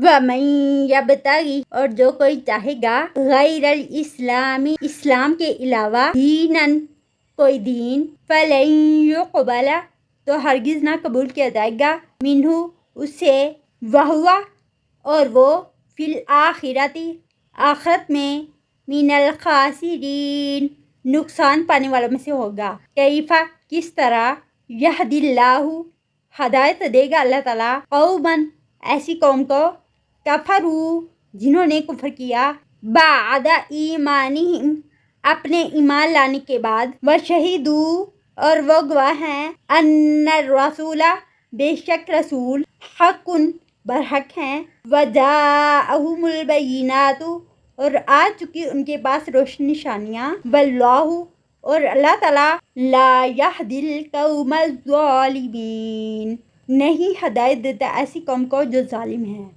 वमन यब्तगी, और जो कोई चाहेगा, गैरल इस्लामी, इस्लाम के अलावा, दीनन, कोई दीन, फलन युक़बला, तो हरगिज़ ना कबूल किया जाएगा, मिन्हु, उसे, वहुआ, और वो, फिल आखिरती, आखिरत में, मिनल खासिरीन, नुकसान पाने वालों में से होगा। कैफा, किस तरह, यहदिल्लाहु, हदायत देगा अल्लाह ताला, कौमन, ऐसी कौम को, कफरू, जिन्होंने कुफर किया, बादा ईमानिहिम, अपने ईमान लाने के बाद, व शहीदू, और वो गवाह हैं, अन्नर रसूला, बेशक रसूल, हक़ुन, बरहक हैं, वजाअहुमुल बय्यिनातु, और आ चुकी उनके पास रोशन निशानियाँ, वल्लाहु, और अल्लाह ताला, ला यहदिल कौमल ज़ालिमीन, नहीं हदायत देता ऐसी कौम को जो जालिम है।